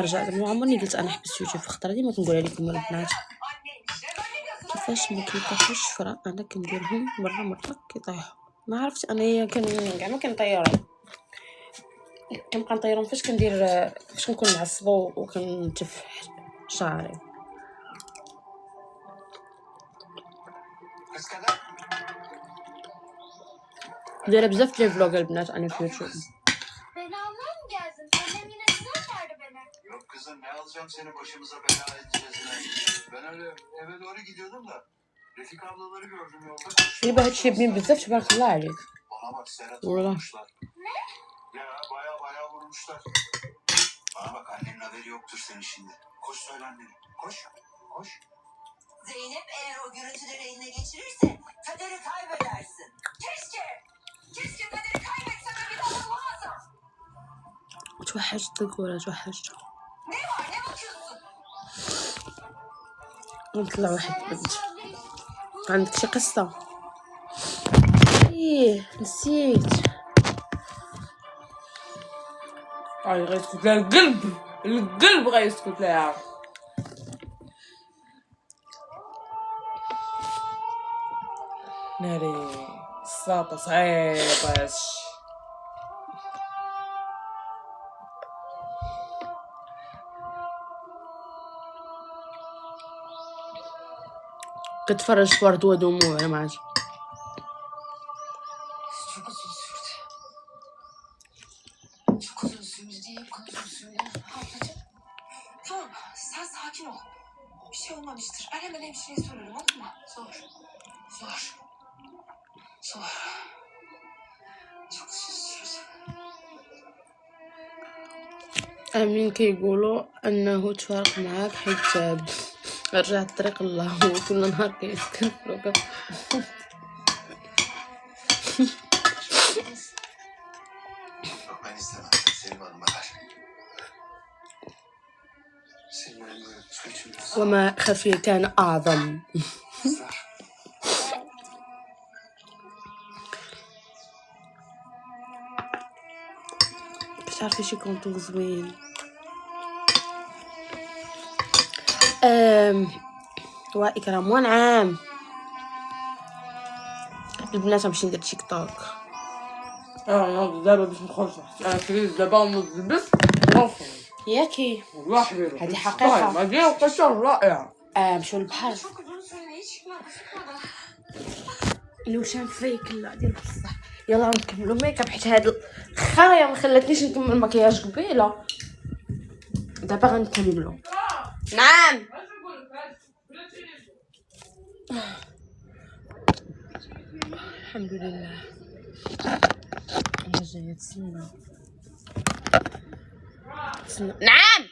رجعت ما عمرني قلت انا حبست يوتيوب في خطره ديما كنقولها لكم البنات كيفاش ما كيطيحوش الشفره انا كنديرهم مره كيطيحوا ما عرفتش انا كاع ما كنطيرهم كنبقى نطيرهم فاش كنكون معصبه وكنتف شعري دايره بزاف ديال الفلوغ البنات انا في يوتيوب. Yok kızım ne alacağım seni başımıza bela edeceğiz yine. Ben öyle eve doğru gidiyordum da Refik ablaları gördüm yolda. اللي بهاد الشيء بين بزاف تبارك الله عليك. Bana bak Serhat'ı والله vurmuşlar. Ne? Ya baya vurmuşlar. Bana bak annenin haberi yoktur senin şimdi. Koş söyle annene. Koş. Zeynep eğer o görüntüleri eline geçirirse kaderi kaybedersin. Keşke kaderi kaybetsem de bir daha olmazsa. توحشت ولا توحشت Ne var ne bakıyorsun? نطلع واحد بنت عندك شي قصة ايه نسيت غيسكت لها القلب غيسكت لها ناري الساطة صعيبة كتفرج في ورد ودموع انا معاك Çok uzun sürdü. Çok uzun sürdü diye uzun sürdü. Ablacığım. Tamam sen sakin ol. Bir şey olmamıştır. Ben hemen hemşireye sorarım olur mu? Zor. Çok uzun sürdü. امين كيقولوا انه تفارق معاك حيت رجعت طريق الله وكل نهار كيسكن Bak ben istemem. Selim Hanım'a ver. Selim Hanım böyle götürürüz. وما خفي كان اعظم. Kızlar. باش تعرفي شي كونتو زوين واكرام ونعام البنات غنمشي ندير تيك توك انا دابا باش نخرج انا كريت دابا ونلبس ونخرج ياكي والله حبيبي هذه حقيقة. ما ديال قصة رائعة نمشيو للبحر Çok uzun süre hiç çıkmadı. الوشام فيك لا ديال بصح يلا نكملوا ميك اب حيت هاد الخايه ما خلاتنيش نكمل المكياج قبيله دابا غنكملوا. نعم الحمد لله انا جايه تسنى نعم